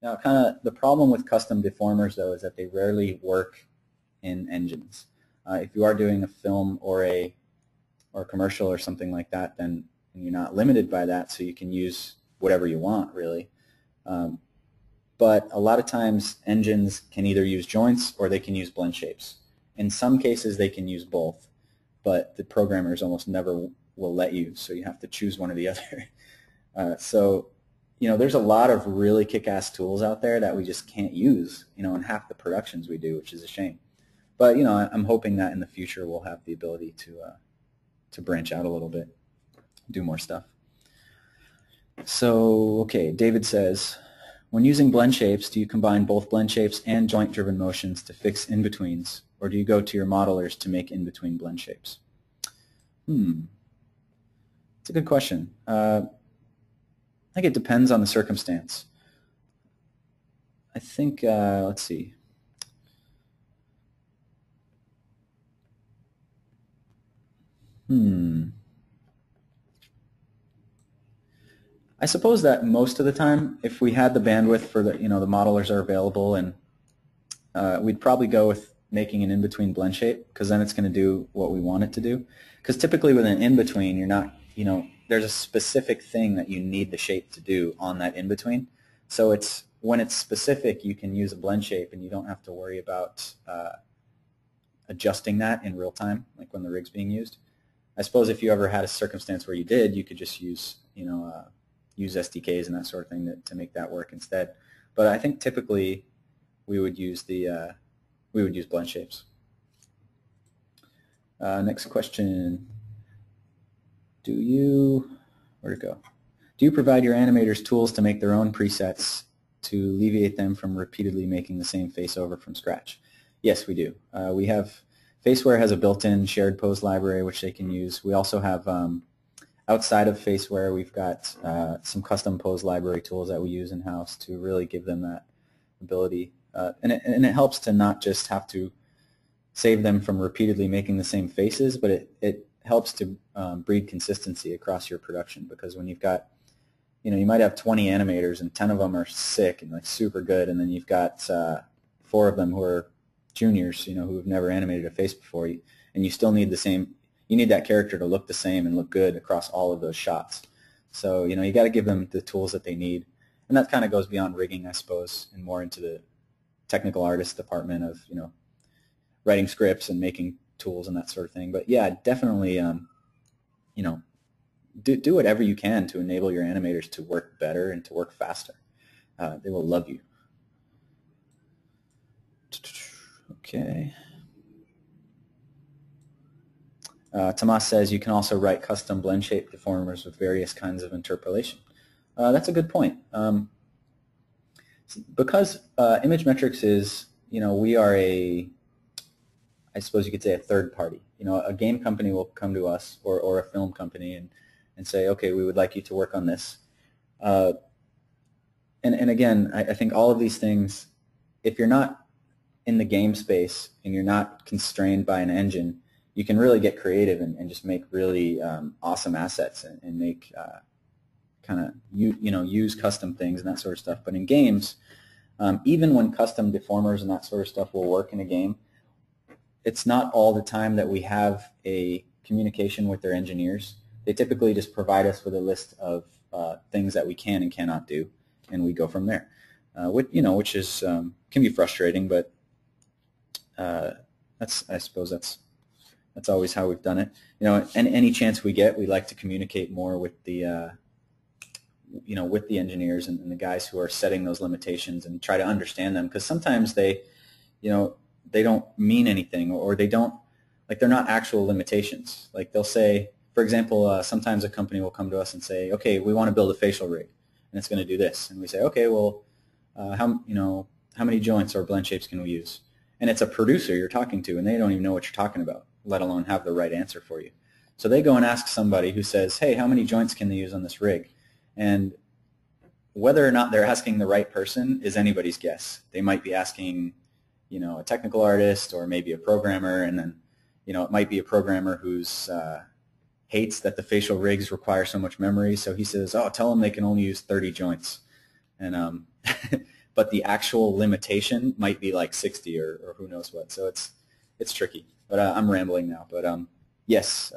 Now, kind of the problem with custom deformers, though, is that they rarely work in engines. If you are doing a film or a commercial or something like that, then you're not limited by that, so you can use whatever you want, really. Um, but a lot of times engines can either use joints or they can use blend shapes. In some cases, they can use both, but the programmers almost never will let you, so you have to choose one or the other. So, there's a lot of really kick-ass tools out there that we just can't use, in half the productions we do, which is a shame. But, I'm hoping that in the future we'll have the ability to branch out a little bit, do more stuff. So, okay, David says, when using blend shapes, do you combine both blend shapes and joint-driven motions to fix in-betweens, or do you go to your modelers to make in-between blend shapes? It's a good question. I think it depends on the circumstance. I think, let's see. I suppose that most of the time, if we had the bandwidth for the modelers are available, and we'd probably go with making an in-between blend shape, because then it's going to do what we want it to do. Because typically with an in-between, you're not, there's a specific thing that you need the shape to do on that in-between. So when it's specific, you can use a blend shape, and you don't have to worry about adjusting that in real time, like when the rig's being used. I suppose if you ever had a circumstance where you did, you could just use, use SDKs and that sort of thing to make that work instead. But I think typically we would use blend shapes. Next question. Where'd it go? Do you provide your animators tools to make their own presets to alleviate them from repeatedly making the same face over from scratch? Yes, we do. Faceware has a built-in shared pose library which they can use. We also have, outside of Faceware, we've got some custom pose library tools that we use in-house to really give them that ability. And it helps to not just have to save them from repeatedly making the same faces, but it helps to breed consistency across your production, because when you've got, you might have 20 animators and 10 of them are sick and like super good, and then you've got 4 of them who are juniors, who have never animated a face before, and you still need you need that character to look the same and look good across all of those shots. So, you got to give them the tools that they need. And that kind of goes beyond rigging, I suppose, and more into the technical artist department of, writing scripts and making tools and that sort of thing. But yeah, definitely, do whatever you can to enable your animators to work better and to work faster. They will love you. Okay. Tomas says you can also write custom blend shape deformers with various kinds of interpolation. That's a good point. Because Image Metrics is, we are I suppose you could say a third party. A game company will come to us, or a film company, and say, okay, we would like you to work on this. And again, I think all of these things, if you're not in the game space and you're not constrained by an engine, you can really get creative and just make really awesome assets and make kind of use custom things and that sort of stuff. But in games, even when custom deformers and that sort of stuff will work in a game, it's not all the time that we have a communication with their engineers. They typically just provide us with a list of things that we can and cannot do, and we go from there. Which is can be frustrating, but I suppose that's always how we've done it. And any chance we get, we like to communicate more with the with the engineers and the guys who are setting those limitations, and try to understand them, because sometimes they don't mean anything, or they don't, like, they're not actual limitations. Like, they'll say, for example, sometimes a company will come to us and say, okay, we want to build a facial rig, and it's going to do this, and we say, okay, well, how many joints or blend shapes can we use? And it's a producer you're talking to, and they don't even know what you're talking about, let alone have the right answer for you. So they go and ask somebody who says, hey, how many joints can they use on this rig? And whether or not they're asking the right person is anybody's guess. They might be asking, a technical artist, or maybe a programmer, and then, it might be a programmer who's hates that the facial rigs require so much memory, so he says, oh, tell them they can only use 30 joints. And but the actual limitation might be like 60 or who knows what. So it's tricky. But I'm rambling now. But yes,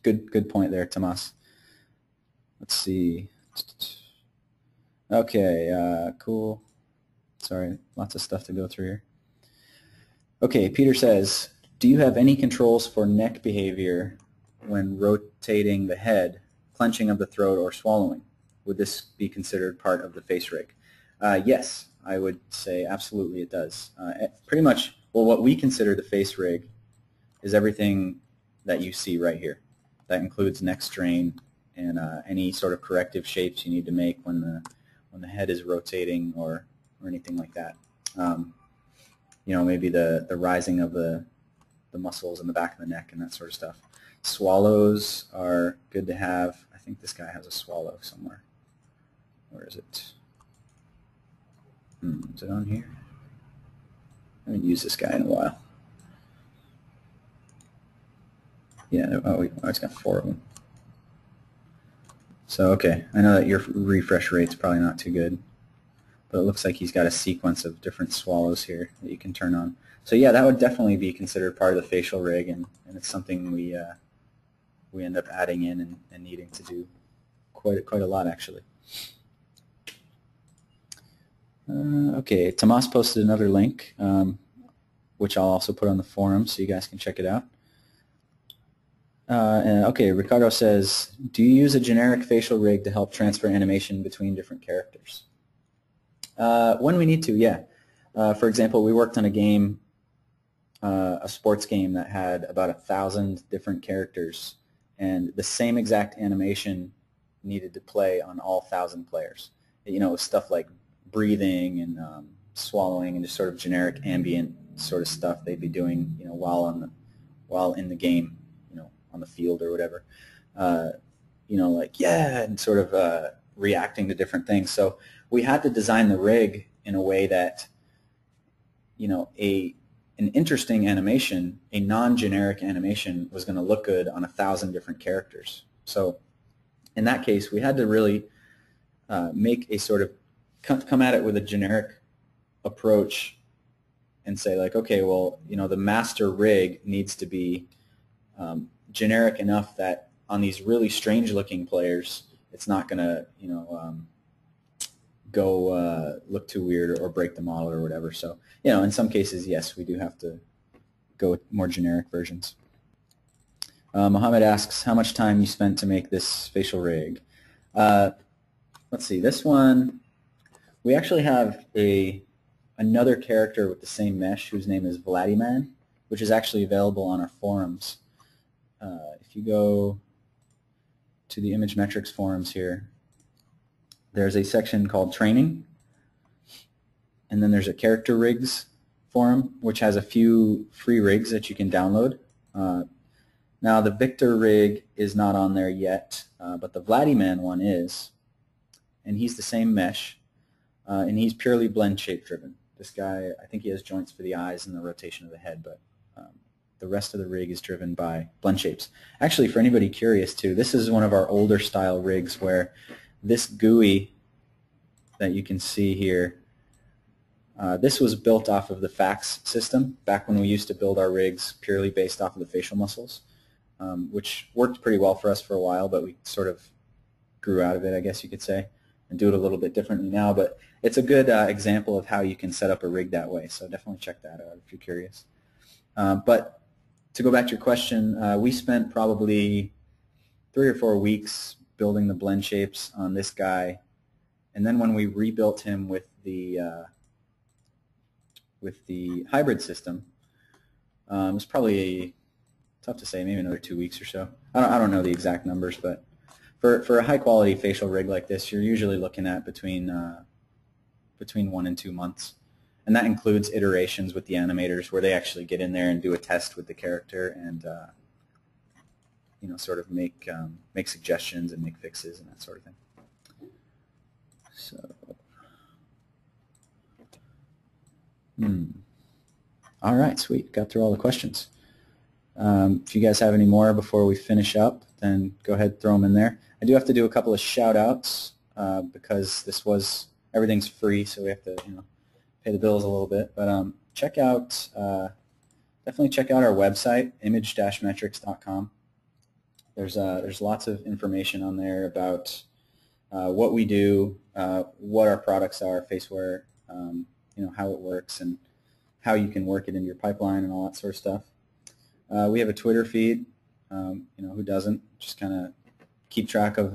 good point there, Tomas. Let's see. Okay, cool. Sorry, lots of stuff to go through here. Okay, Peter says, do you have any controls for neck behavior when rotating the head, clenching of the throat, or swallowing? Would this be considered part of the face rig? Yes, I would say absolutely it does. Pretty much, well, what we consider the face rig is everything that you see right here. That includes neck strain and any sort of corrective shapes you need to make when the head is rotating or anything like that. You know, maybe the rising of the muscles in the back of the neck and that sort of stuff. Swallows are good to have. I think this guy has a swallow somewhere. Where is it? Is it on here? I haven't used this guy in a while. Yeah, oh, it's got 4 of them. So, okay, I know that your refresh rate's probably not too good, but it looks like he's got a sequence of different swallows here that you can turn on. So yeah, that would definitely be considered part of the facial rig, and it's something we end up adding in and needing to do quite a lot, actually. Okay, Tomas posted another link, which I'll also put on the forum so you guys can check it out. Okay, Ricardo says, do you use a generic facial rig to help transfer animation between different characters? When we need to, yeah. For example, we worked on a game, a sports game that had about 1,000 different characters, and the same exact animation needed to play on all 1,000 players. You know, stuff like breathing and swallowing and just sort of generic ambient sort of stuff they'd be doing, you know, while in the game, you know, on the field or whatever. You know, like, yeah, and sort of reacting to different things. So we had to design the rig in a way that, you know, an interesting animation, a non-generic animation, was going to look good on 1,000 different characters. So in that case, we had to really make a sort of come at it with a generic approach and say, like, okay, well, you know, the master rig needs to be generic enough that on these really strange-looking players, it's not going to, you know, go look too weird or break the model or whatever. So, you know, in some cases, yes, we do have to go with more generic versions. Mohammed asks how much time you spent to make this facial rig. Let's see, this one, we actually have another character with the same mesh whose name is Vladiman, which is actually available on our forums. If you go to the Image Metrics forums here, there's a section called Training, and then there's a Character Rigs forum, which has a few free rigs that you can download. Now, the Victor rig is not on there yet, but the Vladiman one is, and he's the same mesh, and he's purely blend shape driven. This guy, I think he has joints for the eyes and the rotation of the head, but the rest of the rig is driven by blend shapes. Actually, for anybody curious too, this is one of our older style rigs where this GUI that you can see here, this was built off of the FACS system back when we used to build our rigs purely based off of the facial muscles, which worked pretty well for us for a while, but we sort of grew out of it, I guess you could say, and do it a little bit differently now. But it's a good example of how you can set up a rig that way, so definitely check that out if you're curious. But to go back to your question, we spent probably 3 or 4 weeks building the blend shapes on this guy, and then when we rebuilt him with the hybrid system, it was probably, tough to say, maybe another 2 weeks or so. I don't know the exact numbers, but for a high quality facial rig like this, you're usually looking at between 1 and 2 months. And that includes iterations with the animators where they actually get in there and do a test with the character and you know, sort of make suggestions and make fixes and that sort of thing. So, all right, sweet. Got through all the questions. If you guys have any more before we finish up, then go ahead and throw them in there. I do have to do a couple of shout-outs because this was everything's free, so we have to pay the bills a little bit. But definitely check out our website, image-metrics.com. There's lots of information on there about what we do, what our products are, Faceware, how it works, and how you can work it into your pipeline and all that sort of stuff. We have a Twitter feed. Who doesn't? Just kind of keep track of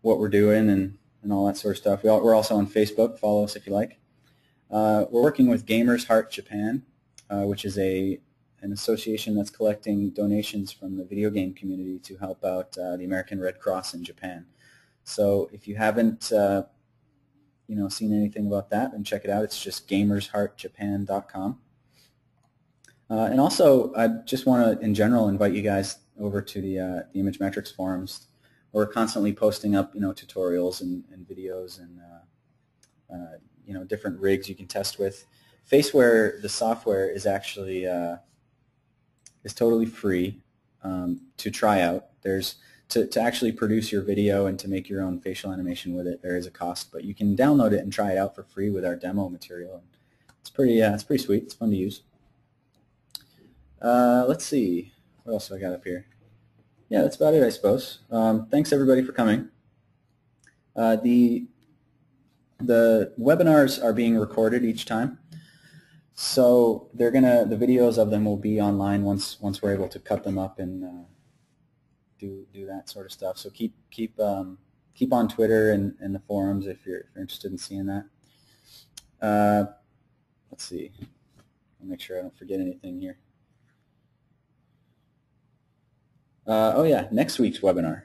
what we're doing and all that sort of stuff. We're also on Facebook. Follow us if you like. We're working with Gamers Heart Japan, which is an association that's collecting donations from the video game community to help out the American Red Cross in Japan. So if you haven't seen anything about that, then check it out. It's just gamersheartjapan.com. And also, I just want to, in general, invite you guys over to the Image Metrics forums. We're constantly posting up, tutorials and videos and different rigs you can test with. Faceware, the software, is actually is totally free to try out. To actually produce your video and to make your own facial animation with it, there is a cost, but you can download it and try it out for free with our demo material. It's pretty sweet. It's fun to use. Let's see, what else do I got up here? Yeah, that's about it, I suppose. Thanks everybody for coming. The webinars are being recorded each time, so the videos of them will be online once we're able to cut them up and do that sort of stuff. So keep on Twitter and the forums if you're interested in seeing that. Let's see. I'll make sure I don't forget anything here. Oh yeah, next week's webinar.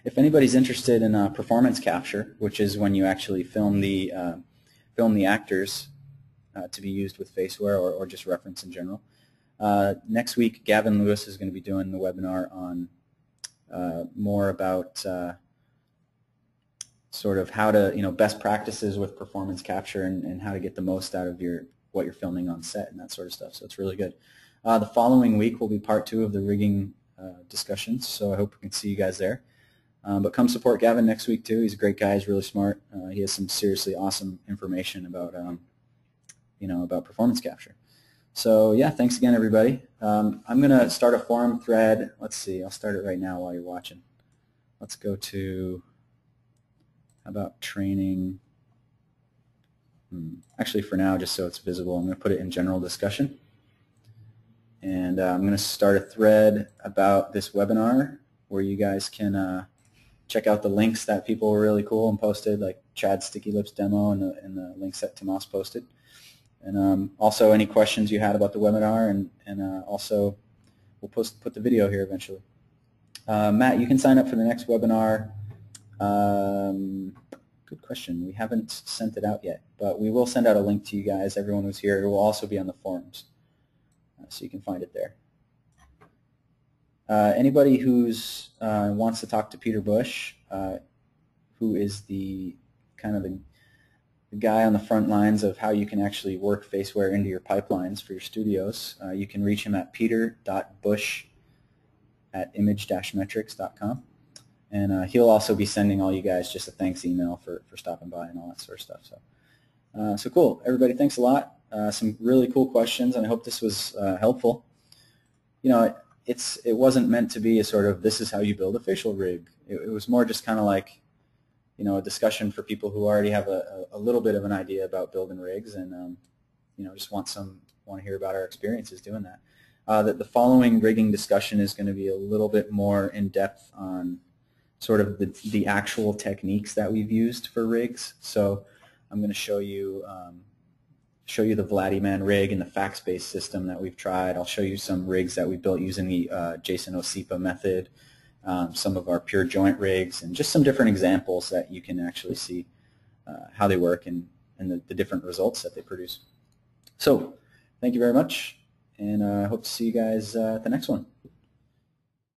If anybody's interested in performance capture, which is when you actually film the actors to be used with Faceware or just reference in general, next week Gavin Lewis is going to be doing the webinar on more about sort of how to, best practices with performance capture and how to get the most out of what you're filming on set and that sort of stuff. So it's really good. The following week will be part 2 of the rigging discussions, so I hope we can see you guys there. But come support Gavin next week too. He's a great guy. He's really smart. He has some seriously awesome information about about performance capture. So yeah, thanks again everybody. I'm going to start a forum thread. Let's see, I'll start it right now while you're watching. Let's go to, how about training? Actually for now, just so it's visible, I'm going to put it in general discussion. And I'm going to start a thread about this webinar where you guys can check out the links that people were really cool and posted, like Chad's Sticky Lips demo and the links that Tomas posted. And also any questions you had about the webinar, and also we'll put the video here eventually. Matt, you can sign up for the next webinar. Good question. We haven't sent it out yet, but we will send out a link to you guys, everyone who's here. It will also be on the forums, so you can find it there. Anybody who's wants to talk to Peter Bush, who is the guy on the front lines of how you can actually work Faceware into your pipelines for your studios, you can reach him at peter.bush@image-metrics.com. And he'll also be sending all you guys just a thanks email for stopping by and all that sort of stuff. So cool. Everybody, thanks a lot. Some really cool questions, and I hope this was helpful. It wasn't meant to be a sort of this is how you build a facial rig. It was more just kind of like a discussion for people who already have a little bit of an idea about building rigs and just want to hear about our experiences doing that. The following rigging discussion is going to be a little bit more in depth on sort of the actual techniques that we've used for rigs. So I'm going to show you the Vladiman rig and the fax-based system that we've tried. I'll show you some rigs that we built using the Jason Osipa method, some of our pure joint rigs, and just some different examples that you can actually see how they work and the different results that they produce. So thank you very much, and I hope to see you guys at the next one.